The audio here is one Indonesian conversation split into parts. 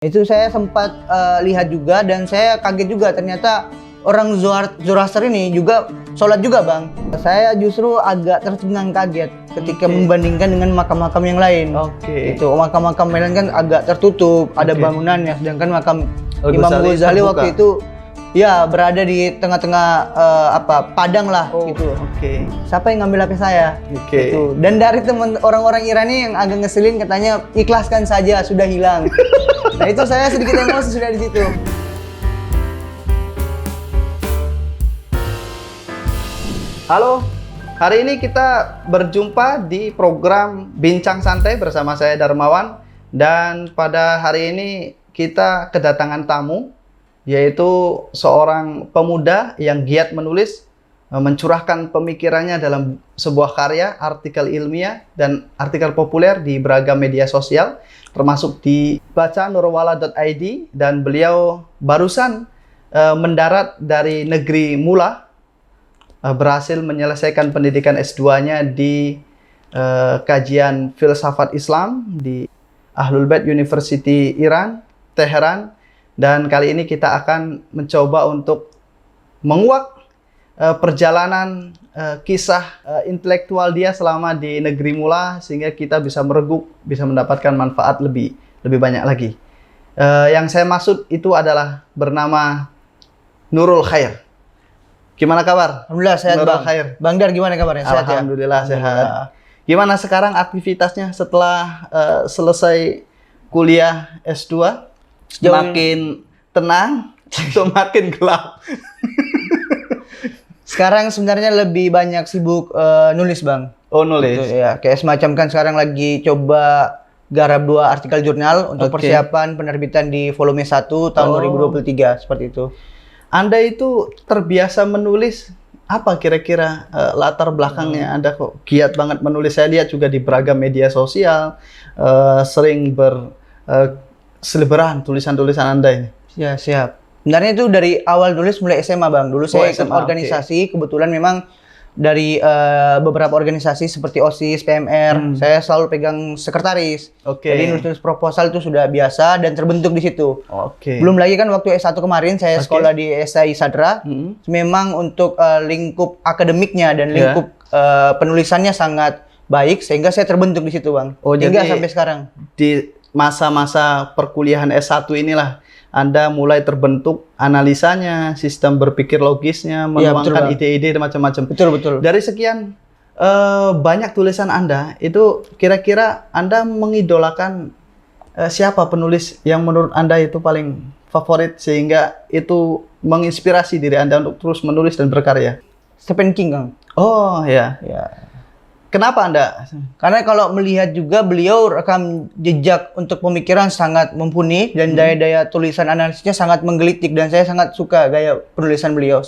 Itu saya sempat lihat juga dan saya kaget juga ternyata orang Zoroaster ini juga sholat juga, Bang. Saya justru agak tercengang kaget ketika membandingkan dengan makam-makam yang lain. Itu makam-makam lain kan agak tertutup, ada bangunannya, sedangkan makam Imam Ghazali waktu itu ya berada di tengah-tengah padang lah gitu. Siapa yang ngambil HP saya? Gitu. Dan dari teman orang-orang Irani yang agak ngeselin katanya ikhlaskan saja sudah hilang. Nah itu saya sedikit emosi sudah di situ. Halo, hari ini kita berjumpa di program Bincang Santai bersama saya Darmawan. Dan pada hari ini kita kedatangan tamu, yaitu seorang pemuda yang giat menulis, mencurahkan pemikirannya dalam sebuah karya, artikel ilmiah, dan artikel populer di beragam media sosial, termasuk di bacanurwala.id, dan beliau barusan mendarat dari negeri Mula, berhasil menyelesaikan pendidikan S2-nya di kajian filsafat Islam di Ahlul Bait University Iran, Teheran. Dan kali ini kita akan mencoba untuk menguak perjalanan kisah intelektual dia selama di negeri Mula, sehingga kita bisa mereguk, bisa mendapatkan manfaat lebih banyak lagi. Yang saya maksud itu adalah bernama Nurul Khair. Gimana kabar? Alhamdulillah sehat, Nurul Bang. Khair. Bang Dar gimana kabarnya? Sehat ya? Alhamdulillah sehat. Gimana sekarang aktivitasnya setelah selesai kuliah S2? Makin tenang atau makin gelap? Sekarang sebenarnya lebih banyak sibuk nulis, Bang. Oh, nulis. Gitu, ya, kayak semacam kan sekarang lagi coba garap 2 artikel jurnal untuk persiapan penerbitan di volume 1 tahun 2023, seperti itu. Anda itu terbiasa menulis, apa kira-kira latar belakangnya? Anda kok giat banget menulis? Saya lihat juga di beragam media sosial sering berseliweran tulisan-tulisan Anda ini. Ya, siap. Sebenarnya itu dari awal nulis mulai SMA, Bang. Dulu saya ikut SMA, organisasi, kebetulan memang dari beberapa organisasi seperti OSIS, PMR, saya selalu pegang sekretaris. Jadi nulis proposal itu sudah biasa dan terbentuk di situ. Belum lagi kan waktu S1 kemarin saya sekolah di SAI Sadra, memang untuk lingkup akademiknya dan lingkup penulisannya sangat baik, sehingga saya terbentuk di situ, Bang. Hingga sampai sekarang. Di masa-masa perkuliahan S1 inilah Anda mulai terbentuk analisanya, sistem berpikir logisnya, menuangkan ide-ide dan macam-macam. Betul. Dari sekian banyak tulisan Anda, itu kira-kira Anda mengidolakan siapa penulis yang menurut Anda itu paling favorit, sehingga itu menginspirasi diri Anda untuk terus menulis dan berkarya? Stephen King, Kang. Oh ya. Kenapa Anda? Karena kalau melihat juga beliau rekam jejak untuk pemikiran sangat mumpuni dan daya-daya tulisan analisisnya sangat menggelitik, dan saya sangat suka gaya penulisan beliau.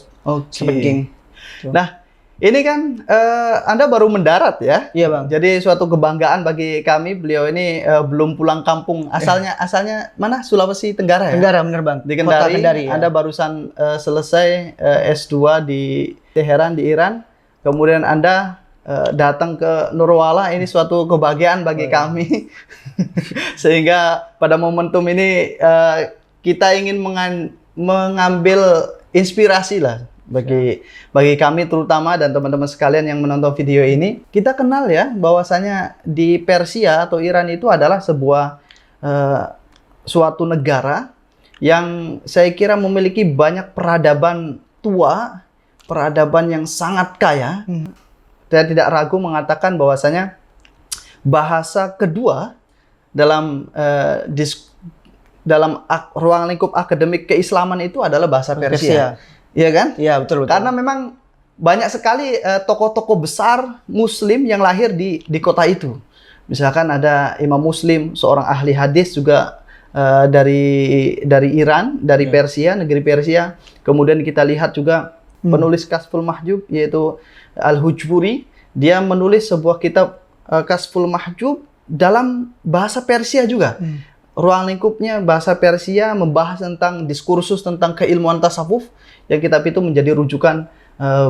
Stephen King. Nah, ini kan Anda baru mendarat ya? Iya, Bang. Jadi suatu kebanggaan bagi kami. Beliau ini belum pulang kampung. Asalnya mana? Sulawesi Tenggara ya? Tenggara, bener, Bang. Di Kota Kendari. Kendari, ya. Anda barusan selesai S2 di Teheran di Iran. Kemudian Anda datang ke Nurwala. Ini suatu kebahagiaan bagi kami. Sehingga pada momentum ini kita ingin mengambil inspirasi lah bagi kami terutama, dan teman-teman sekalian yang menonton video ini. Kita kenal ya bahwasanya di Persia atau Iran itu adalah sebuah suatu negara yang saya kira memiliki banyak peradaban tua, peradaban yang sangat kaya. Saya tidak ragu mengatakan bahwasanya bahasa kedua dalam ruang lingkup akademik keislaman itu adalah bahasa Persia. Iya kan? Iya, betul. Karena memang banyak sekali tokoh-tokoh besar Muslim yang lahir di kota itu. Misalkan ada Imam Muslim, seorang ahli hadis juga dari Iran, dari Persia, negeri Persia. Kemudian kita lihat juga penulis Kashful Mahjub, yaitu Al-Hujburi. Dia menulis sebuah kitab Kashful Mahjub dalam bahasa Persia juga. Ruang lingkupnya bahasa Persia, membahas tentang diskursus tentang keilmuan tasawuf, yang kitab itu menjadi rujukan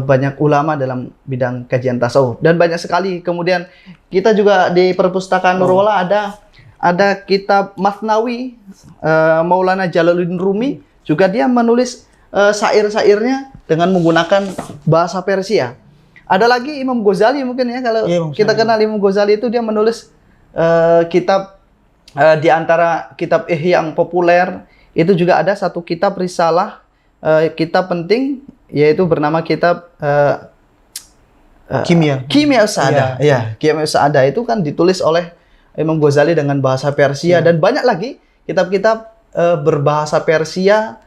banyak ulama dalam bidang kajian tasawuf. Dan banyak sekali. Kemudian kita juga di perpustakaan Nurwala ada ada kitab Masnawi Maulana Jalaluddin Rumi, juga dia menulis syair-syairnya dengan menggunakan bahasa Persia. Ada lagi Imam Ghazali mungkin ya, kalau kita kenal Imam Ghazali itu dia menulis kitab di antara kitab Ihya yang populer itu juga ada satu kitab risalah, kitab penting, yaitu bernama kitab Kimia Usada. Ya, Kimia Usada itu kan ditulis oleh Imam Ghazali dengan bahasa Persia, dan banyak lagi kitab-kitab berbahasa Persia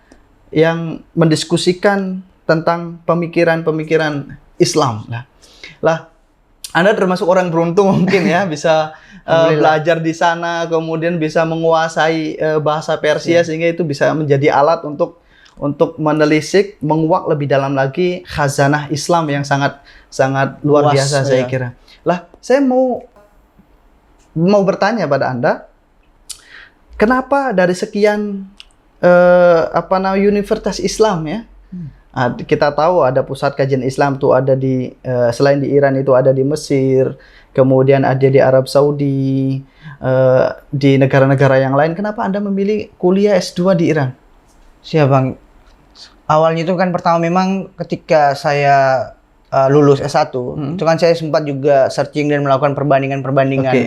yang mendiskusikan tentang pemikiran-pemikiran Islam. Lah, Anda termasuk orang beruntung mungkin ya, bisa belajar di sana, kemudian bisa menguasai bahasa Persia, sehingga itu bisa menjadi alat untuk menelisik, menguak lebih dalam lagi khazanah Islam yang sangat luar biasa, saya kira. Lah, saya mau bertanya pada Anda, kenapa dari sekian universitas Islam ya? Kita tahu ada pusat kajian Islam tuh ada di selain di Iran itu ada di Mesir, kemudian ada di Arab Saudi, di negara-negara yang lain. Kenapa Anda memilih kuliah S2 di Iran? Siap Bang. Awalnya itu kan pertama memang ketika saya lulus S1, itu kan saya sempat juga searching dan melakukan perbandingan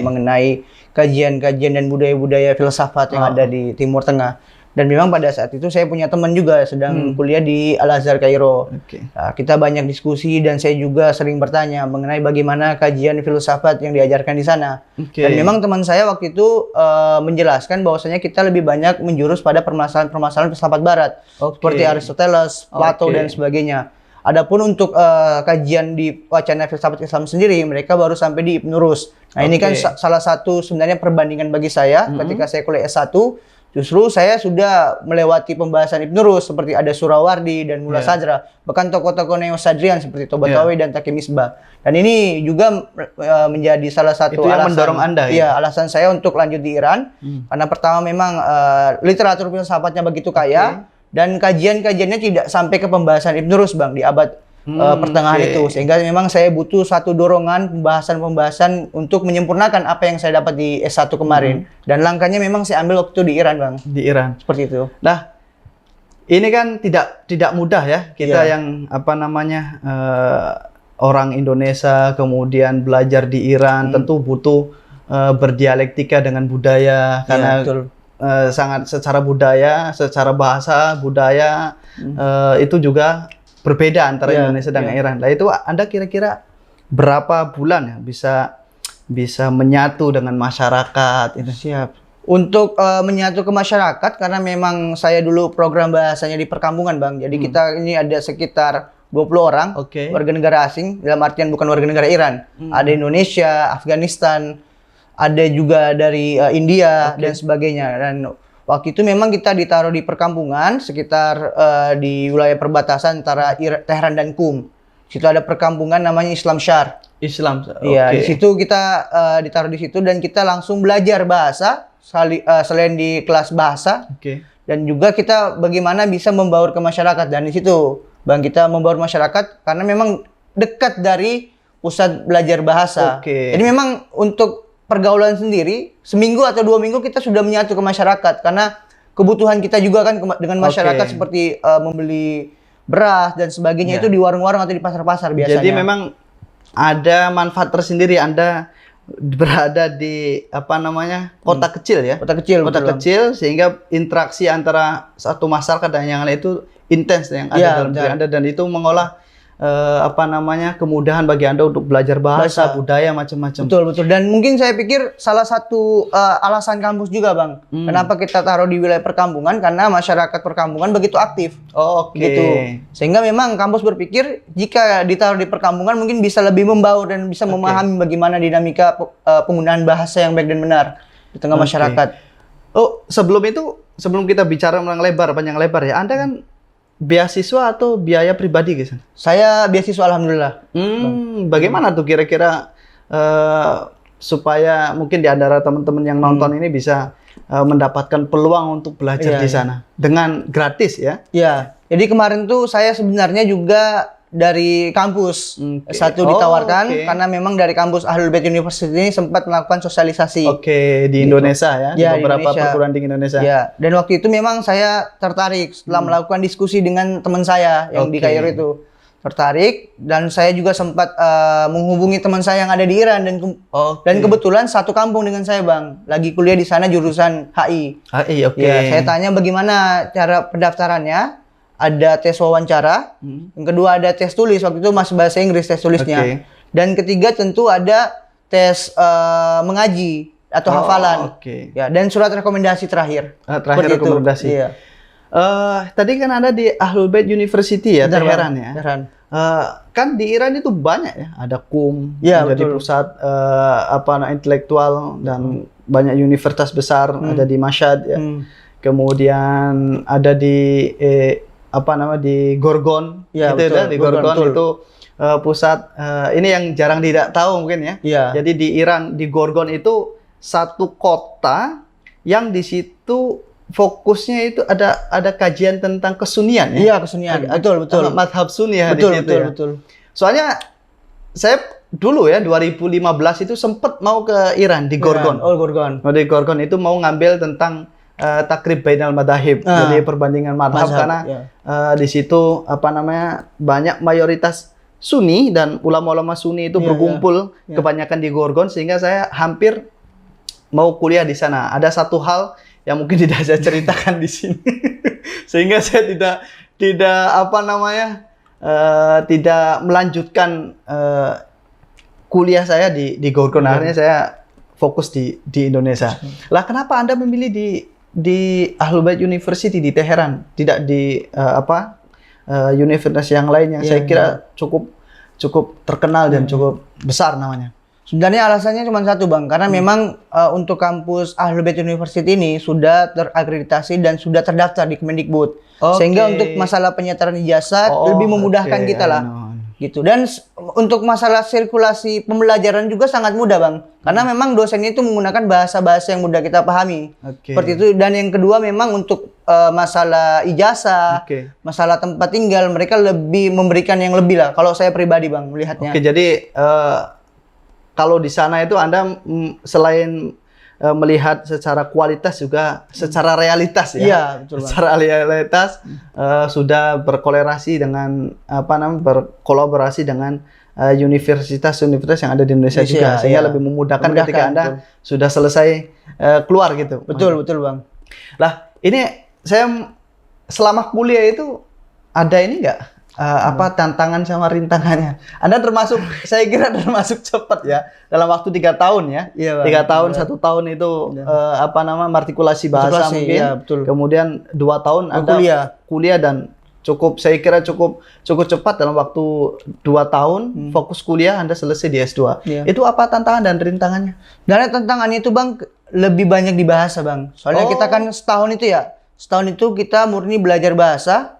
mengenai kajian-kajian dan budaya-budaya filsafat yang ada di Timur Tengah. Dan memang pada saat itu saya punya teman juga sedang kuliah di Al-Azhar Kairo. Nah, kita banyak diskusi dan saya juga sering bertanya mengenai bagaimana kajian filsafat yang diajarkan di sana. Dan memang teman saya waktu itu menjelaskan bahwasanya kita lebih banyak menjurus pada permasalahan-permasalahan filsafat barat, seperti Aristoteles, Plato dan sebagainya. Adapun untuk kajian di wacana filsafat Islam sendiri, mereka baru sampai di Ibn Rus. Nah, ini kan salah satu sebenarnya perbandingan bagi saya ketika saya kuliah S1. Justru saya sudah melewati pembahasan Ibn Rus seperti ada Surawardi dan Mullah Sadra, bahkan tokoh-tokoh Neo Sadrian seperti Tobatawi dan Taqi Misbah. Dan ini juga menjadi salah satu itu yang alasan mendorong Anda ya? Alasan saya untuk lanjut di Iran. Karena pertama memang literatur filsafatnya begitu kaya dan kajian-kajiannya tidak sampai ke pembahasan Ibn Rus Bang di abad pertengahan itu, sehingga memang saya butuh satu dorongan pembahasan untuk menyempurnakan apa yang saya dapat di S1 kemarin. Dan langkahnya memang saya ambil waktu itu di Iran Bang. Di Iran. Seperti itu. Nah, ini kan tidak mudah ya kita yang orang Indonesia kemudian belajar di Iran, tentu butuh berdialektika dengan budaya karena sangat secara budaya, secara bahasa, budaya itu juga berbeda antara Indonesia dan Iran. Nah, itu Anda kira-kira berapa bulan ya bisa menyatu dengan masyarakat itu? Siap. Untuk menyatu ke masyarakat, karena memang saya dulu program bahasanya di perkampungan Bang. Jadi kita ini ada sekitar 20 orang warga negara asing, dalam artian bukan warga negara Iran. Ada Indonesia, Afghanistan, ada juga dari India dan sebagainya. Dan waktu itu memang kita ditaruh di perkampungan sekitar di wilayah perbatasan antara Tehran dan Qum. Situ ada perkampungan namanya Islam Shar. Iya, di situ kita ditaruh di situ dan kita langsung belajar bahasa selain di kelas bahasa. Dan juga kita bagaimana bisa membaur ke masyarakat, dan di situ Bang kita membaur masyarakat karena memang dekat dari pusat belajar bahasa. Jadi memang untuk pergaulan sendiri, seminggu atau 2 minggu kita sudah menyatu ke masyarakat karena kebutuhan kita juga kan dengan masyarakat seperti membeli beras dan sebagainya itu di warung-warung atau di pasar-pasar biasanya. Jadi memang ada manfaat tersendiri Anda berada di kota kecil ya. Kota kecil sehingga interaksi antara satu masyarakat dan yang lain itu intens yang ada dalam diri Anda, dan itu mengolah kemudahan bagi Anda untuk belajar bahasa, budaya, macam-macam. Betul. Dan mungkin saya pikir salah satu alasan kampus juga Bang. Kenapa kita taruh di wilayah perkampungan? Karena masyarakat perkampungan begitu aktif. Gitu. Sehingga memang kampus berpikir jika ditaruh di perkampungan mungkin bisa lebih membaur dan bisa memahami bagaimana dinamika penggunaan bahasa yang baik dan benar di tengah masyarakat. Sebelum kita bicara panjang lebar ya, Anda kan beasiswa atau biaya pribadi guys? Saya beasiswa alhamdulillah. Bagaimana tuh kira-kira supaya mungkin di antara teman-teman yang nonton ini bisa mendapatkan peluang untuk belajar di sana dengan gratis ya? Iya. Jadi kemarin tuh saya sebenarnya juga dari kampus. Oke. Satu Oh, ditawarkan oke. karena memang dari kampus Ahlul Bait University ini sempat melakukan sosialisasi. Oke, di Gitu. Indonesia ya, Ya, di di beberapa Indonesia. perguruan tinggi Indonesia. Ya, dan waktu itu memang saya tertarik setelah melakukan diskusi dengan teman saya yang di Oke. Kairo itu. Tertarik dan saya juga sempat menghubungi teman saya yang ada di Iran Oke. dan kebetulan satu kampung dengan saya, Bang. Lagi kuliah di sana jurusan HI. Iya, oke. Ya, saya tanya bagaimana cara pendaftarannya. Ada tes wawancara, yang kedua ada tes tulis, waktu itu masih bahasa Inggris tes tulisnya. Oke. Dan ketiga tentu ada tes mengaji atau hafalan. Oke. Ya, dan surat rekomendasi terakhir. Terakhir Seperti itu. rekomendasi. Iya. Tadi kan ada di Ahlul Bait University ya, Benar, Teheran Bang. ya. Teheran. Kan di Iran itu banyak ya, ada QUM, Ya, menjadi betul. pusat intelektual dan banyak universitas besar, ada di Mashhad ya. Kemudian ada di di Gorgon, Ya, gitu betul. ya, di Gorgon, Gorgon betul. itu pusat ini yang jarang tidak tahu mungkin ya. Iya. Jadi di Iran di Gorgon itu satu kota yang di situ fokusnya itu ada kajian tentang kesunian ya. Iya, kesenian. Betul, betul. Madhab Sunni ya Betul, di situ betul, ya. betul. Soalnya saya dulu ya 2015 itu sempat mau ke Iran di Gorgon. Oh, Gorgon. Di Gorgon itu mau ngambil tentang takrib bainal madahib, jadi perbandingan madhab Mazhab, karena ya. di situ banyak mayoritas Sunni dan ulama-ulama Sunni itu Iya, berkumpul iya. kebanyakan di Gorgon sehingga saya hampir mau kuliah di sana. Ada satu hal yang mungkin tidak saya ceritakan di sini sehingga saya tidak melanjutkan kuliah saya di Gorgon. Akhirnya saya fokus di Indonesia. Lah kenapa Anda memilih di Ahlul Bait University di Teheran, tidak di universitas yang lain yang Iya, saya kira cukup terkenal dan cukup besar namanya? Sebenarnya alasannya cuma satu, Bang, karena memang untuk kampus Ahlul Bait University ini sudah terakreditasi dan sudah terdaftar di Kemendikbud. Oke. Sehingga untuk masalah penyetaran ijazah lebih memudahkan oke, kita lah. anu. Gitu. Dan untuk masalah sirkulasi pembelajaran juga sangat mudah, Bang. Karena memang dosennya itu menggunakan bahasa-bahasa yang mudah kita pahami. Oke. Seperti itu. Dan yang kedua memang untuk masalah ijazah, Oke. masalah tempat tinggal, mereka lebih memberikan yang lebih lah. Kalau saya pribadi, Bang, melihatnya. Oke, jadi kalau di sana itu Anda selain melihat secara kualitas juga secara realitas ya. Iya, betul, Bang. Secara realitas sudah berkolaborasi dengan universitas-universitas yang ada di Indonesia juga, sehingga iya. lebih memudahkan Memudahkan, ketika Anda betul. sudah selesai keluar gitu. Betul, betul, Bang. Lah, ini saya selama kuliah itu ada ini enggak tantangan sama rintangannya? Anda termasuk, saya kira termasuk cepat ya, dalam waktu 3 tahun ya. Iya, Bang. 3 tahun, 1 tahun itu artikulasi bahasa Artikulasi, mungkin. iya, betul. Kemudian 2 tahun Anda kuliah dan saya kira cukup cepat dalam waktu 2 tahun fokus kuliah Anda selesai di S2. Iya. Itu apa tantangan dan rintangannya? Dan tantangannya itu, Bang, lebih banyak di bahasa, Bang. Soalnya kita kan setahun itu kita murni belajar bahasa.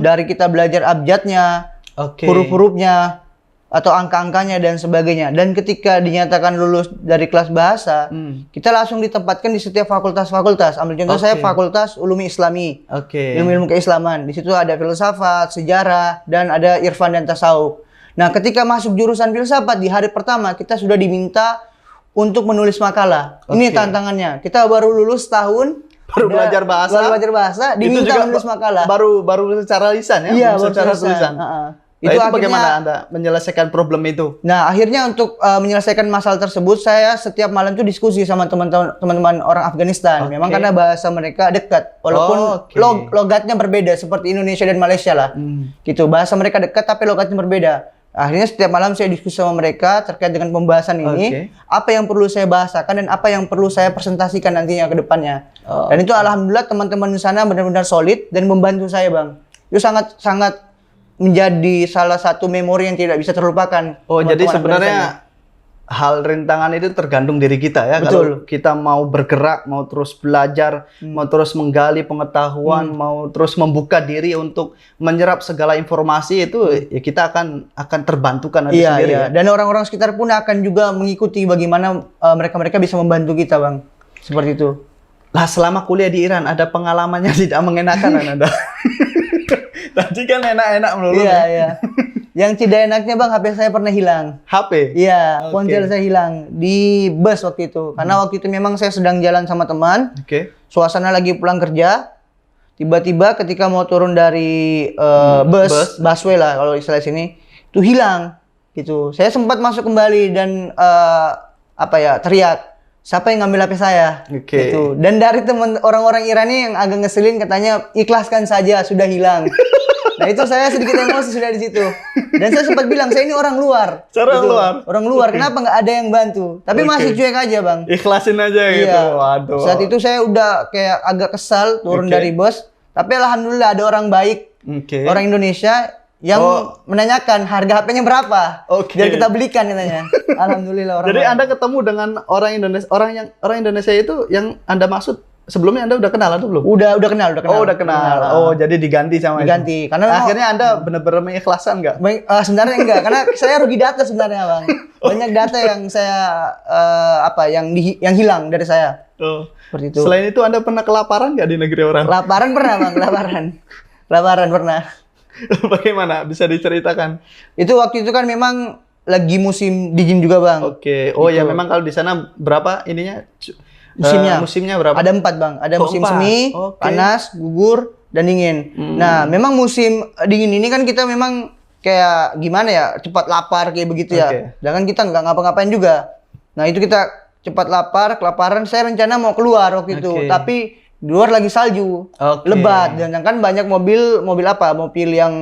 Dari kita belajar abjadnya, Oke. huruf-hurufnya, atau angka-angkanya dan sebagainya. Dan ketika dinyatakan lulus dari kelas bahasa, kita langsung ditempatkan di setiap fakultas-fakultas. Ambil contoh saya Fakultas Ulumi Islami, Oke. ilmu-ilmu keislaman. Di situ ada filsafat, sejarah, dan ada irfan dan tasawuf. Nah, ketika masuk jurusan filsafat di hari pertama kita sudah diminta untuk menulis makalah. Ini tantangannya. Kita baru lulus tahun. Baru belajar bahasa, diminta itu juga menulis makalah. baru secara lisan ya, Iya, baru secara baru tulisan. Heeh. Itu akhirnya- bagaimana Anda menyelesaikan problem itu? Nah, akhirnya untuk menyelesaikan masalah tersebut, saya setiap malam tuh diskusi sama teman-teman orang Afghanistan. Memang karena bahasa mereka dekat, walaupun logatnya berbeda seperti Indonesia dan Malaysia lah. Gitu, bahasa mereka dekat tapi logatnya berbeda. Akhirnya setiap malam saya diskusi sama mereka terkait dengan pembahasan ini, apa yang perlu saya bahasakan dan apa yang perlu saya presentasikan nantinya ke depannya. Dan itu alhamdulillah teman-teman di sana benar-benar solid dan membantu saya, Bang. Itu sangat menjadi salah satu memori yang tidak bisa terlupakan. Oh, jadi teman-teman sebenarnya Afghanistan. hal rintangan itu tergantung diri kita ya. Betul. Kalau kita mau bergerak, mau terus belajar, mau terus menggali pengetahuan, mau terus membuka diri untuk menyerap segala informasi itu, ya kita akan terbantukan nanti sendiri. Iya. Ya. Dan orang-orang sekitar pun akan juga mengikuti bagaimana mereka bisa membantu kita, Bang. Seperti itu. Lah selama kuliah di Iran ada pengalamannya tidak mengenakan Anda? Tadi kan enak-enak melulu. Iya, ya. iya. Yang tidak enaknya bang, HP saya pernah hilang. HP? Iya, Oke. ponsel saya hilang di bus waktu itu. Karena waktu itu memang saya sedang jalan sama teman. Oke. Suasana lagi pulang kerja. Tiba-tiba ketika mau turun dari bus. busway lah kalau istilah sini, itu hilang gitu. Saya sempat masuk kembali dan teriak, siapa yang ngambil HP saya? Oke. Gitu. Dan dari teman orang-orang Irani yang agak ngeselin katanya ikhlaskan saja sudah hilang. Nah itu saya sedikit emosi sudah di situ. Dan saya sempat bilang saya ini orang luar. Orang luar? Orang luar. Kenapa nggak ada yang bantu? Tapi masih cuek aja bang. Ikhlasin aja gitu. Iya. Waduh. Saat itu saya udah kayak agak kesal turun Oke. dari bus. Tapi alhamdulillah ada orang baik, Oke. orang Indonesia yang menanyakan harga HP-nya berapa. Oke. Biar kita belikan katanya. Alhamdulillah orang Jadi baik. Anda ketemu dengan orang Indonesia, orang Indonesia itu yang Anda maksud sebelumnya Anda udah kenal atau belum? Udah kenal. Oh, udah kenal. Oh, jadi diganti sama itu. Diganti. Karena memang- akhirnya Anda benar-benar mengikhlaskan nggak? Sebenarnya enggak, karena saya rugi data sebenarnya bang. Banyak data yang saya yang hilang dari saya. Oh. Seperti itu. Selain itu Anda pernah kelaparan nggak di negeri orang? Laparan pernah bang, laparan pernah. Bagaimana? Bisa diceritakan? Itu waktu itu kan memang lagi musim dingin juga bang. Oke. Oh ya, Gitu. memang kalau di sana berapa ininya? Musimnya. Musimnya berapa? Ada 4 bang. Ada Oh, musim 4. semi, Oke. panas, gugur, dan dingin. Nah, memang musim dingin ini kan kita memang kayak gimana ya, cepat lapar kayak begitu ya. Oke. Sedangkan kita nggak ngapa-ngapain juga. Nah itu kita cepat lapar, kelaparan. Saya rencana mau keluar waktu itu, Oke. tapi di luar lagi salju, Oke. lebat. Dan kan banyak mobil yang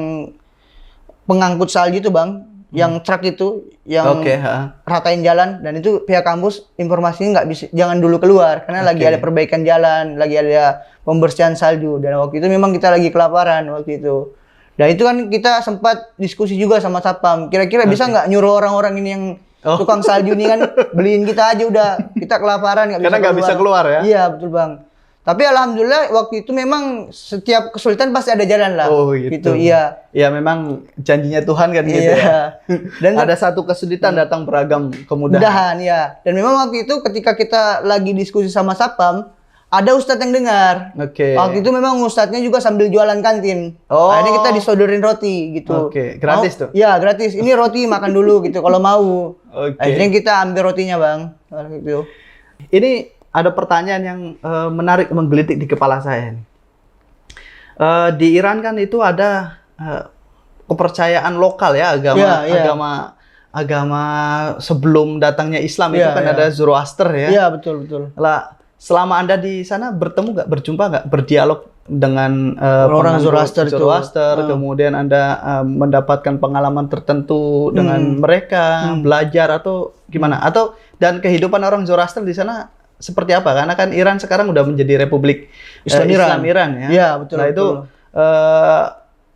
pengangkut salju itu bang, yang truk itu, yang Oke, ha. ratain jalan. Dan itu pihak kampus informasinya nggak bisa, jangan dulu keluar karena lagi Oke. ada perbaikan jalan, lagi ada pembersihan salju. Dan waktu itu memang kita lagi kelaparan waktu itu. Dan itu kan kita sempat diskusi juga sama satpam. Kira-kira bisa nggak nyuruh orang-orang ini yang tukang salju ini kan beliin kita aja udah, kita kelaparan Karena nggak bisa keluar ya? Iya betul bang. Tapi alhamdulillah waktu itu memang setiap kesulitan pasti ada jalan lah. Oh gitu. Iya. Ya memang janjinya Tuhan kan gitu Iya. ya. Dan Ada satu kesulitan datang beragam kemudahan. mudahan ya. Dan memang waktu itu ketika kita lagi diskusi sama satpam, ada ustadz yang dengar. Oke. Waktu itu memang ustadznya juga sambil jualan kantin. Oh. Akhirnya kita disodorin roti gitu. Oke, gratis tuh? Iya, gratis. Ini roti makan dulu gitu kalau mau. Oke. Akhirnya kita ambil rotinya, Bang. Gitu. Ini ada pertanyaan yang menarik menggelitik di kepala saya nih. Di Iran kan itu ada kepercayaan lokal ya, Iya, iya. agama sebelum datangnya Islam itu Iya, kan iya. ada Zoroaster ya. Iya, betul. Lah, selama Anda di sana berjumpa nggak, berdialog dengan Orang penganggur Zoroaster itu. kemudian Anda mendapatkan pengalaman tertentu dengan mereka, belajar atau gimana? Atau dan kehidupan orang Zoroaster di sana seperti apa? Karena kan Iran sekarang udah menjadi Republik Islam Iran ya. Iya, betul. Nah itu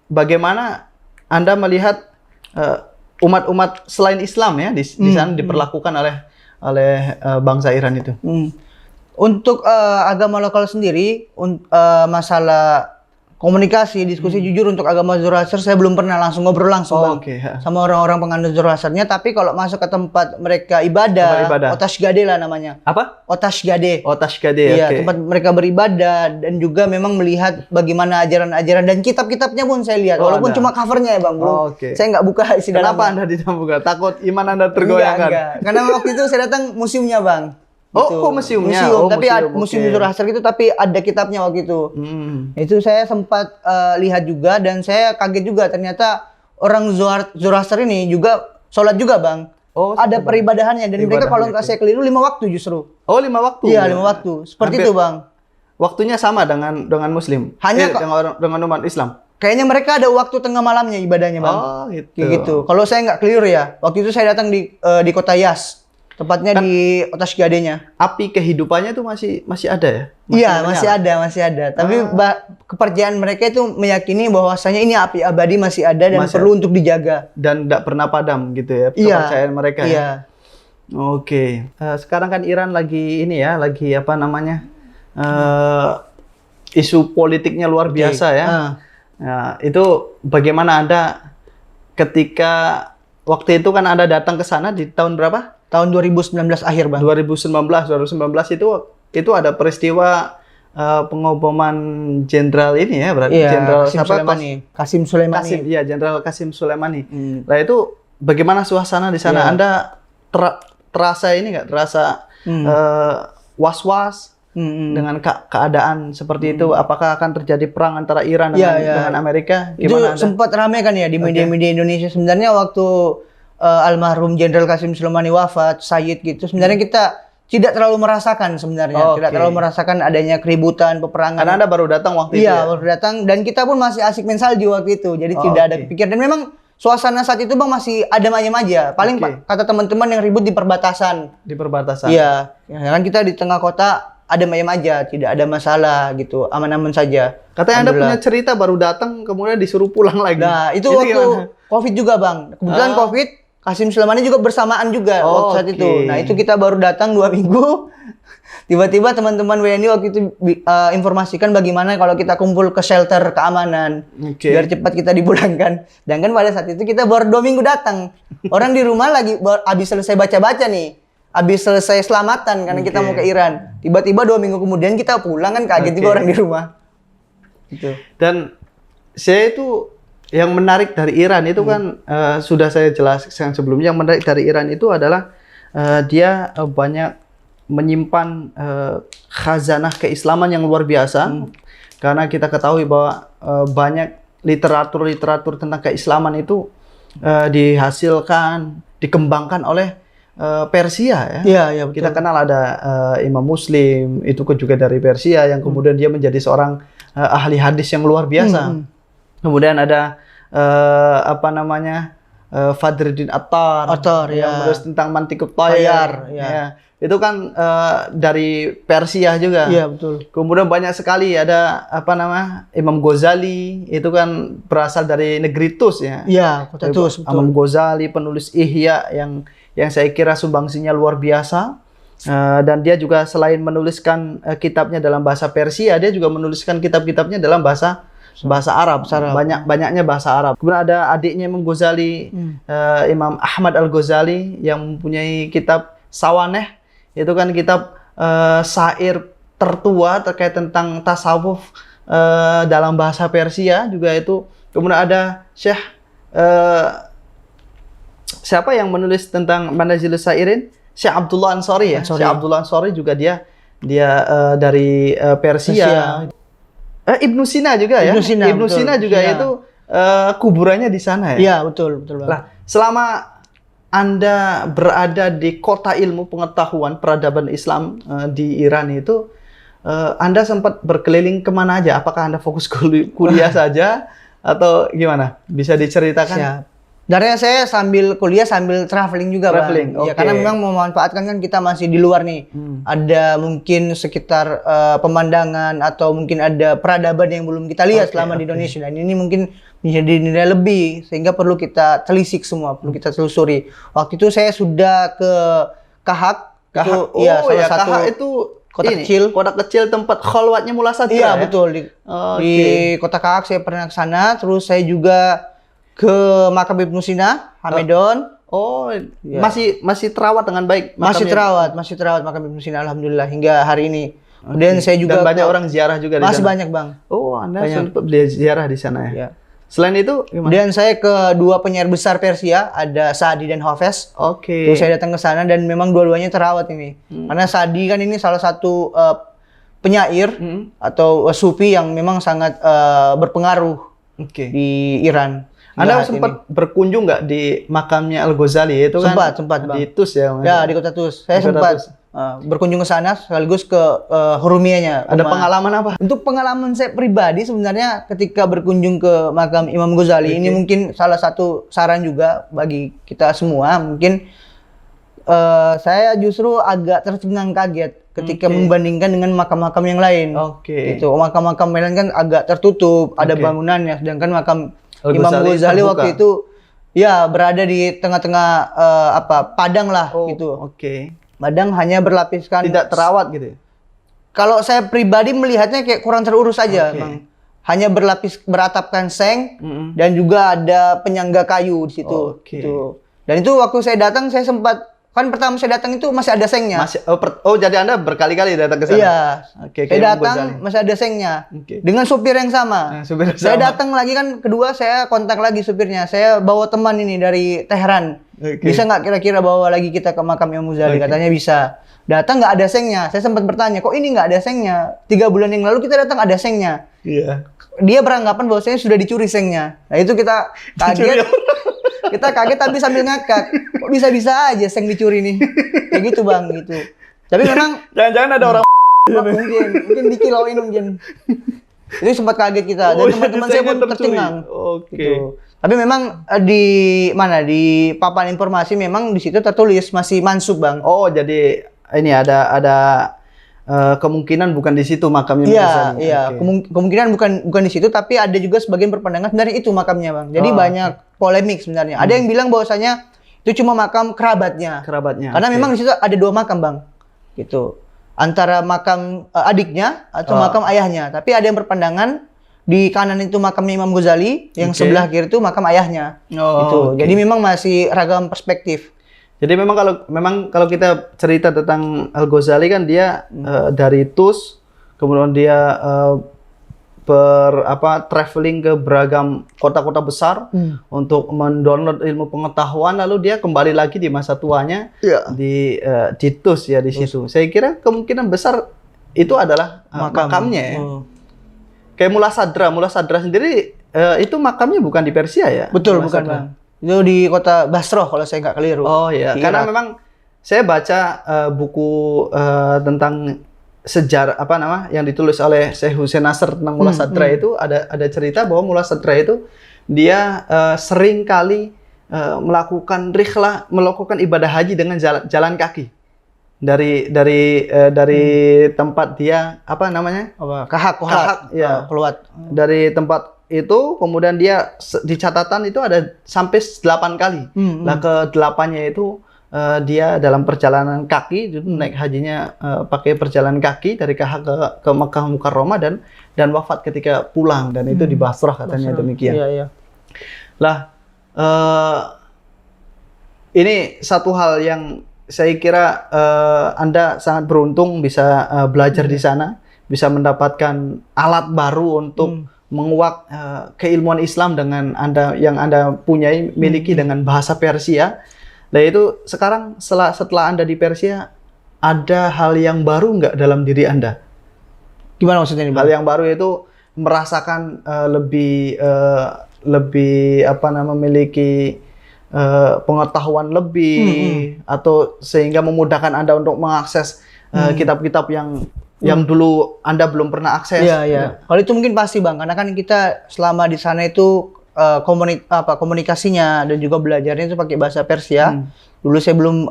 bagaimana Anda melihat umat-umat selain Islam ya di sana diperlakukan oleh bangsa Iran itu? Untuk agama lokal sendiri, masalah komunikasi, diskusi jujur untuk agama Zoroaster saya belum pernah langsung ngobrol langsung Bang, Oke, ya. sama orang-orang penganut Zoroasternya. Tapi kalau masuk ke tempat mereka ibadah, Tempat ibadah. Otashgade lah namanya. Apa? Otashgade. Oh, Tashkade, Iya, oke. tempat mereka beribadah dan juga memang melihat bagaimana ajaran-ajaran dan kitab-kitabnya pun saya lihat. Oh, Walaupun ada. cuma covernya ya Bang, belum. Oh, oke. Saya nggak buka isi Kenapa dalamnya. Anda tidak buka? Takut iman Anda tergoyahkan? Enggak. Karena waktu itu saya datang museumnya Bang. Oh, Gitu. kok museumnya? Museum, Oh, tapi museum, museum oke. Zoroaster gitu, tapi ada kitabnya waktu itu. Hmm. Itu saya sempat lihat juga dan saya kaget juga ternyata orang Zoroaster ini juga sholat juga Bang. Oh, Ada peribadahannya dan mereka Peribadahannya, kalau nggak saya keliru 5 waktu justru. Oh, 5 waktu. Iya 5 waktu. Seperti Hampir itu Bang. Waktunya sama dengan Muslim. Hanya kok- dengan umat Islam. Kayaknya mereka ada waktu tengah malamnya ibadahnya Bang. Oh, gitu. Kayak gitu. Kalau saya nggak keliru ya, waktu itu saya datang di kota Yas. Tepatnya di Otashgade-nya. Api kehidupannya itu masih ada ya? Iya, menyala? masih ada. Tapi kepercayaan mereka itu meyakini bahwasanya ini api abadi masih ada dan Masih perlu untuk dijaga. Dan tidak pernah padam gitu ya, Iya. kepercayaan mereka ya? Iya. Oke. Sekarang kan Iran lagi ini ya, lagi apa namanya? Isu politiknya luar biasa ya. Nah, itu bagaimana Anda ketika waktu itu kan Anda datang ke sana di tahun berapa? Tahun 2019 akhir, Bang. 2019 itu ada peristiwa pengoboman jenderal ini ya, berarti Iya, jenderal Qasim siapa? Sulaimani. Qasim Sulaimani. Iya, Jenderal Qasim Sulaimani. Hmm. Nah itu bagaimana suasana di sana? Iya. Anda terasa ini nggak? Terasa was-was dengan keadaan seperti itu? Apakah akan terjadi perang antara Iran dengan Amerika? Itu Gimana Anda? sempat ramai kan ya di media-media Indonesia. Sebenarnya waktu almarhum Jenderal Qasim Sulaimani wafat, Sayyid gitu. Sebenarnya kita tidak terlalu merasakan sebenarnya, tidak terlalu merasakan adanya keributan, peperangan. Karena Anda baru datang waktu itu. Iya, baru datang dan kita pun masih asik main salju waktu itu. Jadi tidak ada kepikiran dan memang suasana saat itu Bang masih adem ayem aja. Paling kata teman-teman yang ribut di perbatasan. Di perbatasan. Iya, ya kan kita di tengah kota adem ayem aja, tidak ada masalah gitu, aman-aman saja. Katanya Anda punya cerita baru datang kemudian disuruh pulang lagi. Nah, itu waktu gimana? Covid juga, Bang. Kebetulan Covid, Qasim Sulaimani juga bersamaan juga waktu saat itu. Nah, itu kita baru datang 2 minggu. Tiba-tiba teman-teman WNI waktu itu informasikan bagaimana kalau kita kumpul ke shelter keamanan. Biar cepat kita dipulangkan. Dan kan pada saat itu kita baru 2 minggu datang. Orang di rumah lagi habis selesai baca-baca nih. Habis selesai selamatan karena kita mau ke Iran. Tiba-tiba 2 minggu kemudian kita pulang kan kaget juga orang di rumah. Gitu. Dan saya itu yang menarik dari Iran itu kan sudah saya jelaskan sebelumnya. Yang menarik dari Iran itu adalah dia banyak menyimpan khazanah keislaman yang luar biasa. Karena kita ketahui bahwa banyak literatur tentang keislaman itu dihasilkan, dikembangkan oleh Persia ya. Iya, betul. Kita kenal ada Imam Muslim, itu juga dari Persia yang kemudian dia menjadi seorang ahli hadis yang luar biasa. Kemudian ada Fadruddin Attar yang menulis tentang Mantiqut Thayyar. Ya. Itu kan dari Persia juga. Iya, betul. Kemudian banyak sekali ada Imam Ghazali, itu kan berasal dari negeri Tus ya. Iya, kota Tus, betul. Imam Ghazali penulis Ihya yang saya kira sumbangsinya luar biasa. Dan dia juga selain menuliskan kitabnya dalam bahasa Persia, dia juga menuliskan kitab-kitabnya dalam bahasa Arab. Banyaknya bahasa Arab. Kemudian ada adiknya Imam Ghazali, Imam Ahmad Al-Ghazali yang mempunyai kitab Sawaneh. Itu kan kitab syair tertua terkait tentang tasawuf dalam bahasa Persia juga itu. Kemudian ada Syekh siapa yang menulis tentang Manazilus Sairin? Syekh Abdullah Ansari ya. Syekh Abdullah Ansari juga dia dari Persia. Ibnu Sina juga ya. Ibnu Sina juga itu kuburannya di sana ya. Iya, betul Bang. Nah, selama Anda berada di kota ilmu pengetahuan peradaban Islam di Iran itu, Anda sempat berkeliling kemana aja? Apakah Anda fokus kuliah saja atau gimana? Bisa diceritakan? Siap. Dari saya sambil kuliah sambil traveling juga, Bang. Ya, karena memang memanfaatkan kan kita masih di luar nih. Ada mungkin sekitar pemandangan atau mungkin ada peradaban yang belum kita lihat selama di Indonesia. Dan ini mungkin menjadi nilai lebih sehingga perlu kita telisik semua, perlu kita telusuri. Waktu itu saya sudah ke Kahak. Itu ya salah satu Kahak itu kota kecil tempat khalwatnya Mullah Sadra. Iya, betul. Di kota Kahak saya pernah ke sana, terus saya juga ke makam Ibnu Sina, Hamedon. Masih terawat dengan baik. Masih terawat makam Ibnu Sina, alhamdulillah hingga hari ini. Kemudian saya juga banyak orang ziarah juga di sana. Masih banyak, Bang. Oh, Anda sempat ziarah di sana ya. Ya. Selain itu, kemudian saya ke 2 penyair besar Persia, ada Sa'di dan Hafez. Terus saya datang ke sana dan memang dua-duanya terawat ini. Karena Sa'di kan ini salah satu penyair atau sufi yang memang sangat berpengaruh di Iran. Anda sempat berkunjung nggak di makamnya Al-Ghazali itu kan? Sempat, Bang. Di Tus ya? Ya, di kota Tus. Saya sempat berkunjung ke sana sekaligus ke Hurumiyahnya. Ada pengalaman apa? Untuk pengalaman saya pribadi sebenarnya ketika berkunjung ke makam Imam Ghazali ini mungkin salah satu saran juga bagi kita semua. Mungkin saya justru agak tercengang kaget ketika membandingkan dengan makam-makam yang lain. Itu makam-makam yang lain kan agak tertutup, ada bangunannya, sedangkan makam Imam Ghazali waktu itu ya berada di tengah-tengah padang lah gitu. Padang hanya berlapiskan, tidak terawat gitu. Kalau saya pribadi melihatnya kayak kurang terurus aja, Bang. Hanya beratapkan seng dan juga ada penyangga kayu di situ. Gitu. Dan itu waktu saya datang saya sempat kan pertama saya datang itu masih ada sengnya. Jadi Anda berkali-kali datang ke sana? Iya. Oke, Saya Imam datang Ghazali. masih ada sengnya. Oke. Dengan supir yang sama. Supir yang Saya sama. datang lagi kan kedua saya kontak lagi supirnya. Saya bawa teman ini dari Teheran. Oke. Bisa nggak kira-kira bawa lagi kita ke makam Imam Ghazali? Oke. Katanya bisa. Datang nggak ada sengnya. Saya sempat bertanya, kok ini nggak ada sengnya? 3 bulan yang lalu kita datang ada sengnya. Iya. Dia beranggapan bahwasanya sudah dicuri sengnya. Nah itu kita kaget. Kita kaget tapi sambil ngakak. Kok bisa-bisa aja seng dicuri nih? Kayak gitu bang, gitu. Tapi memang Jangan-jangan ada orang mungkin dikiloin mungkin. Itu sempat kaget kita. Dan teman-teman saya pun tercengang. Oke. Gitu. Tapi memang di papan informasi memang di situ tertulis masih mansub bang. Oh, jadi ini ada kemungkinan bukan di situ makamnya Iya, Ghazali. iya. Oke. Kemungkinan bukan di situ, tapi ada juga sebagian berpandangan sebenarnya itu makamnya, Bang. Jadi banyak polemik sebenarnya. Ada yang bilang bahwasanya itu cuma makam kerabatnya. Kerabatnya. Karena oke. memang di situ ada 2 makam, Bang. Gitu. Antara makam adiknya atau makam ayahnya. Tapi ada yang berpandangan di kanan itu makamnya Imam Ghazali, yang Oke. sebelah kiri itu makam ayahnya. Oh, Gitu. oke. Jadi memang masih ragam perspektif. Jadi memang kalau kita cerita tentang Al-Ghazali kan dia dari TUS, kemudian dia traveling ke beragam kota-kota besar untuk mendownload ilmu pengetahuan, lalu dia kembali lagi di masa tuanya Iya. di TUS ya di situ. Saya kira kemungkinan besar itu adalah makamnya ya. Kayak Mullah Sadra sendiri itu makamnya bukan di Persia ya? Betul, Mullah bukan, Sadra. Bang. Itu di kota Basroh kalau saya nggak keliru. Oh iya, Di karena Irak. memang saya baca buku tentang sejarah yang ditulis oleh Syekh Hussein Nasr tentang Mullah Sadra itu ada cerita bahwa Mullah Sadra itu dia sering kali melakukan ibadah haji dengan jalan kaki dari tempat dia Kahak, ya. keluar. Dari tempat itu kemudian dia di catatan itu ada sampai 8 kali. Lah ke-8-nya itu dia dalam perjalanan kaki itu naik hajinya pakai perjalanan kaki dari Kahak ke Makkah Mukarramah dan wafat ketika pulang, dan itu di Basrah katanya demikian. Iya, iya. Lah ini satu hal yang saya kira Anda sangat beruntung bisa belajar di sana, bisa mendapatkan alat baru untuk menguak keilmuan Islam dengan Anda miliki dengan bahasa Persia. Nah itu sekarang setelah Anda di Persia, ada hal yang baru nggak dalam diri Anda? Gimana maksudnya ini, Bang? Hal yang baru itu merasakan lebih memiliki pengetahuan lebih, atau sehingga memudahkan Anda untuk mengakses kitab-kitab yang dulu Anda belum pernah akses. Iya, iya. Kalau itu mungkin pasti, Bang, karena kan kita selama di sana itu komunikasinya dan juga belajarnya itu pakai bahasa Persia. Dulu saya belum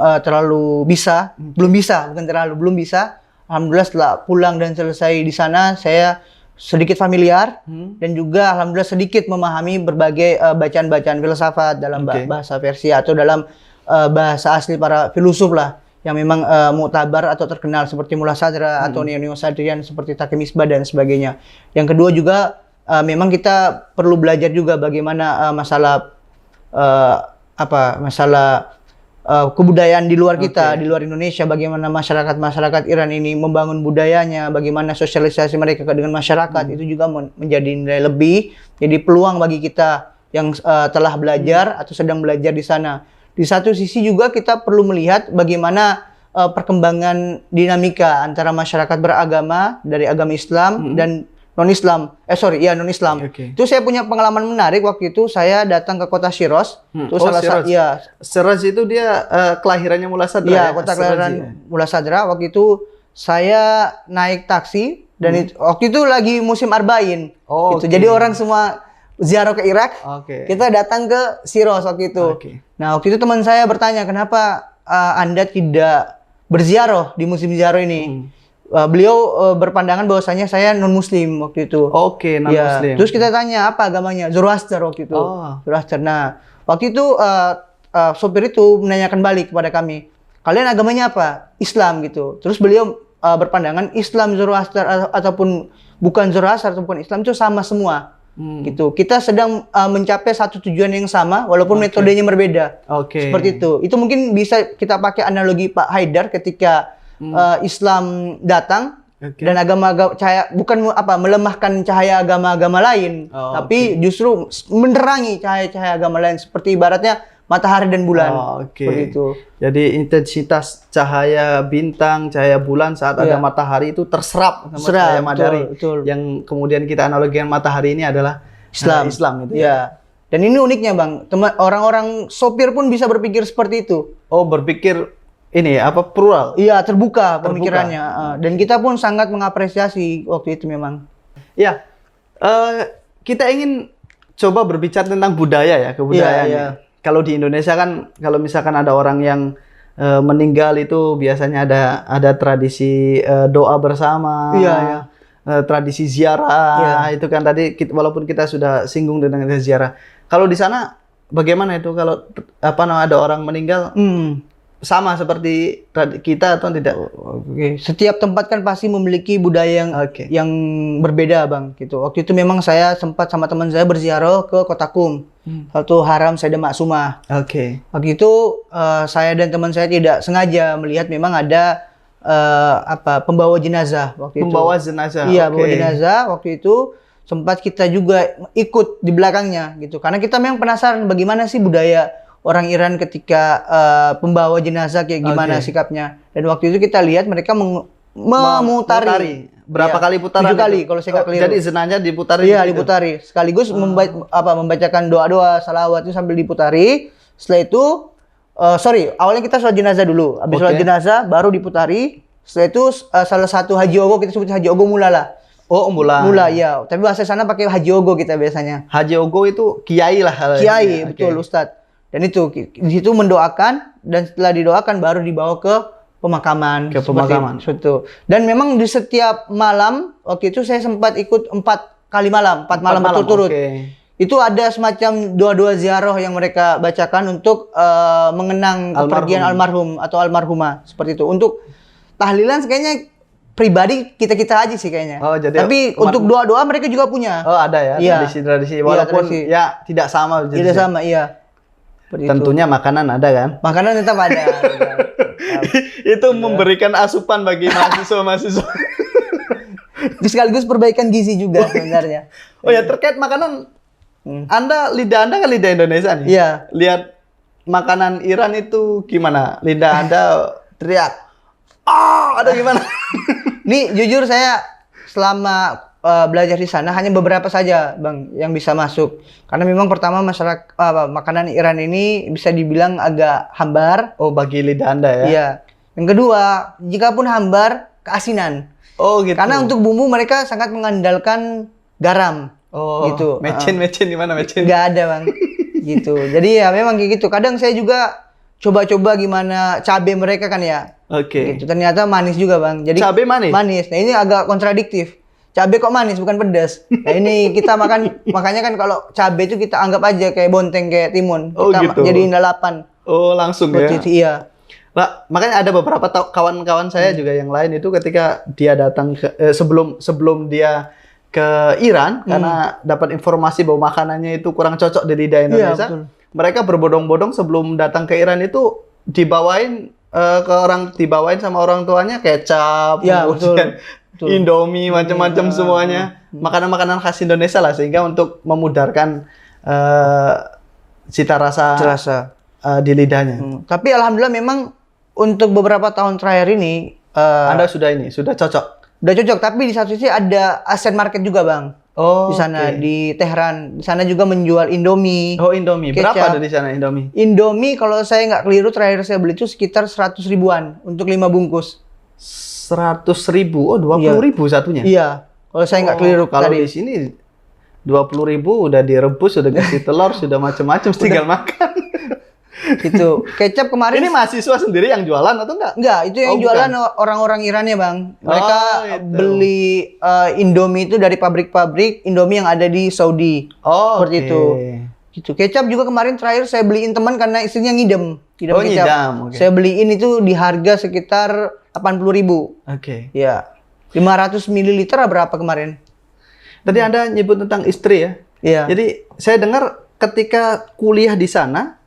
belum bisa. Alhamdulillah setelah pulang dan selesai di sana, saya sedikit familiar dan juga alhamdulillah sedikit memahami berbagai bacaan-bacaan filsafat dalam bahasa Persia atau dalam bahasa asli para filosof lah, yang memang muktabar atau terkenal seperti Mullah Sadra atau Neo Sadrian seperti Taqi Misbah dan sebagainya. Yang kedua juga memang kita perlu belajar juga bagaimana masalah kebudayaan di luar kita, di luar Indonesia, bagaimana masyarakat Iran ini membangun budayanya, bagaimana sosialisasi mereka dengan masyarakat, itu juga menjadi nilai lebih, jadi peluang bagi kita yang telah belajar atau sedang belajar di sana. Di satu sisi juga kita perlu melihat bagaimana perkembangan dinamika antara masyarakat beragama dari agama Islam dan non-Islam. Non-Islam. Itu saya punya pengalaman menarik waktu itu saya datang ke kota Shiraz. Itu Shiraz itu dia kelahirannya Mullah Sadra. Iya, kota kelahiran Mullah Sadra. Waktu itu saya naik taksi dan waktu itu lagi musim Arba'in. Jadi orang semua ziarah ke Irak. Kita datang ke Shiraz waktu itu. Nah, waktu itu teman saya bertanya, "Kenapa Anda tidak berziarah di musim ziarah ini?" Beliau berpandangan bahwasanya saya non muslim waktu itu. Non muslim. Terus kita tanya apa agamanya? Zoroaster waktu itu. Zoroaster. Nah, waktu itu sopir itu menanyakan balik kepada kami, kalian agamanya apa? Islam gitu. Terus beliau berpandangan Islam, Zoroaster ataupun bukan Zoroaster ataupun Islam itu sama semua. Gitu. Kita sedang mencapai satu tujuan yang sama walaupun metodenya berbeda. Oke. Seperti itu. Itu mungkin bisa kita pakai analogi Pak Haidar ketika Islam datang dan agama-agama cahaya bukan melemahkan cahaya agama-agama lain, tapi justru menerangi cahaya-cahaya agama lain seperti ibaratnya matahari dan bulan. Seperti itu. Jadi intensitas cahaya bintang, cahaya bulan saat ada matahari itu terserap sama cahaya matahari. Betul. Yang kemudian kita analogikan matahari ini adalah Islam itu. Ya. Dan ini uniknya Bang, orang-orang sopir pun bisa berpikir seperti itu. Oh, berpikir ini plural. Iya, terbuka pemikirannya. Dan kita pun sangat mengapresiasi waktu itu memang. Ya, kita ingin coba berbicara tentang budaya ya, kebudayaan. Iya. Kalau di Indonesia kan, kalau misalkan ada orang yang meninggal itu biasanya ada tradisi doa bersama. Iya. Tradisi ziarah. Itu kan tadi walaupun kita sudah singgung dengan ziarah. Kalau di sana bagaimana itu kalau ada orang meninggal? Sama seperti kita atau tidak? Setiap tempat kan pasti memiliki budaya yang berbeda Bang gitu. Waktu itu memang saya sempat sama teman saya berziarah ke Kota Qum. Satu haram Sayyidah Maksumah. Waktu itu saya dan teman saya tidak sengaja melihat memang ada pembawa jenazah waktu itu. Pembawa jenazah. Iya, bawa jenazah waktu itu sempat kita juga ikut di belakangnya gitu. Karena kita memang penasaran bagaimana sih budaya orang Iran ketika pembawa jenazah kayak gimana sikapnya. Dan waktu itu kita lihat mereka memutari. Berapa kali putaran? 7 kali kalau saya nggak keliru. Jadi jenazahnya diputari. Iya, diputari. Sekaligus membacakan doa-doa salawat itu sambil diputari. Setelah itu awalnya kita sholat jenazah dulu. Habis sholat jenazah baru diputari. Setelah itu salah satu Haji Ogo, kita sebut Haji Ogo mula. Mula, ya. Tapi bahasa sana pakai Haji Ogo kita biasanya. Haji Ogo itu kiai lah. Kiai, betul Ustadz. Dan itu di situ mendoakan, dan setelah didoakan baru dibawa ke pemakaman. Seperti itu. Dan memang di setiap malam waktu itu saya sempat ikut 4 kali malam, 4 malam berturut-turut. Itu ada semacam doa-doa ziarah yang mereka bacakan untuk mengenang kepergian almarhum atau almarhumah seperti itu. Untuk tahlilan kayaknya pribadi kita aja sih kayaknya. Tapi untuk doa-doa mereka juga punya. Ada ya, tradisi-tradisi walaupun ya tidak sama. Tidak sama, iya. Tentunya makanan ada kan? Makanan tetap ada. Itu memberikan asupan bagi mahasiswa-mahasiswa. Sekaligus perbaikan gizi juga sebenarnya. Oh ya, terkait makanan, lidah Anda kan lidah Indonesia nih. Iya. Lihat makanan Iran itu gimana? Lidah Anda teriak, ada gimana? Nih jujur saya selama belajar di sana hanya beberapa saja Bang yang bisa masuk. Karena memang pertama makanan Iran ini bisa dibilang agak hambar. Oh, bagi lidah Anda ya? Iya. Yang kedua, jika pun hambar, keasinan. Oh gitu. Karena untuk bumbu mereka sangat mengandalkan garam. Oh gitu. Mecin gimana mecin? Nggak ada Bang. Gitu. Jadi ya memang kayak gitu. Kadang saya juga coba-coba gimana cabai mereka kan ya. Gitu. Ternyata manis juga Bang. Jadi cabai manis? Manis. Nah ini agak kontradiktif. Cabai kok manis bukan pedas. Nah ini kita makanya kan kalau cabai itu kita anggap aja kayak bonteng, kayak timun. Oh, kita gitu. jadiin lalapan. Oh langsung ya? Iya. Nah, makanya ada beberapa kawan-kawan saya juga yang lain itu ketika dia datang sebelum dia ke Iran karena dapat informasi bahwa makanannya itu kurang cocok di lidah Indonesia. Iya, mereka berbondong-bondong sebelum datang ke Iran itu dibawain sama orang tuanya kecap, kemudian Indomie, macam-macam semuanya. Makanan-makanan khas Indonesia lah, sehingga untuk memudarkan cita rasa di lidahnya. Tapi alhamdulillah memang untuk beberapa tahun terakhir ini Anda sudah cocok. Udah cocok, tapi di satu sisi ada Asian market juga Bang. Oh, di sana di Tehran. Di sana juga menjual Indomie. Oh, Indomie. Kecap. Berapa ada di sana Indomie? Indomie kalau saya nggak keliru terakhir saya beli itu sekitar 100 ribuan untuk 5 bungkus. 100 ribu? Oh, 20 ribu satunya? Iya. Kalau saya nggak keliru. Kalau di sini 20 ribu udah direbus, udah kasih telur, sudah macam-macam, tinggal makan. Gitu. Kecap kemarin. Ini mahasiswa sendiri yang jualan atau enggak? Enggak, itu yang jualan orang-orang Irannya Bang. Mereka beli Indomie itu dari pabrik-pabrik Indomie yang ada di Saudi. Seperti itu. Gitu. Kecap juga kemarin terakhir saya beliin teman karena istrinya ngidem kecap. Ngidam. Saya beliin itu di harga sekitar 80.000. Ya. 500 ml berapa kemarin? Tadi Anda nyebut tentang istri ya? Iya. Jadi saya dengar ketika kuliah di sana,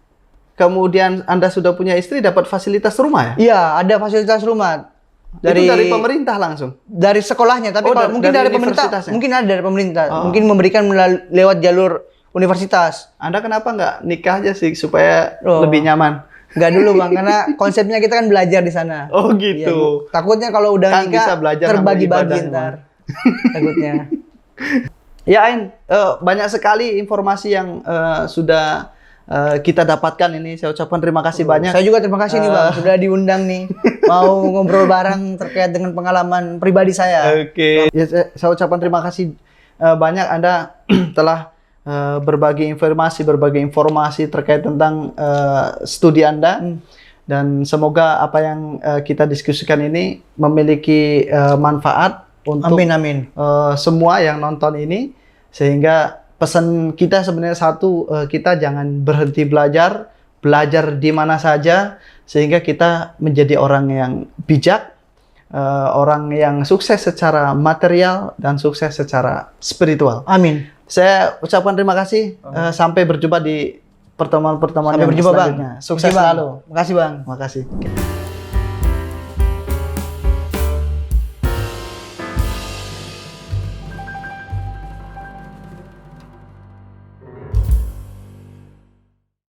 kemudian Anda sudah punya istri, dapat fasilitas rumah ya? Iya, ada fasilitas rumah Itu dari pemerintah langsung? dari sekolahnya, tapi Oh, kalau mungkin dari dari pemerintah, universitasnya? mungkin ada dari pemerintah, Oh. mungkin memberikan lewat jalur universitas. Anda kenapa nggak nikah aja sih supaya Oh. lebih nyaman? Nggak dulu bang, karena konsepnya kita kan belajar di sana. Oh Iya, gitu. takutnya kalau udah Kan nikah bisa belajar sama terbagi-bagi ibadah, ntar. Takutnya. Ya Ain, banyak sekali informasi yang sudah kita dapatkan ini. Saya ucapkan terima kasih banyak. Saya juga terima kasih nih bang, sudah diundang nih. Mau ngobrol bareng terkait dengan pengalaman pribadi saya. Oke. Ya, saya ucapkan terima kasih banyak Anda telah berbagi informasi terkait tentang studi Anda. Dan semoga apa yang kita diskusikan ini memiliki manfaat untuk Amin amin. semua yang nonton ini, sehingga pesan kita sebenarnya satu, kita jangan berhenti belajar di mana saja, sehingga kita menjadi orang yang bijak, orang yang sukses secara material dan sukses secara spiritual. Amin. Saya ucapkan terima kasih. Sampai berjumpa di pertemuan-pertemuan Sampai yang berjumpa bang. selanjutnya. Sukses Terima kasih, Bang. selalu. Makasih bang. Terima kasih.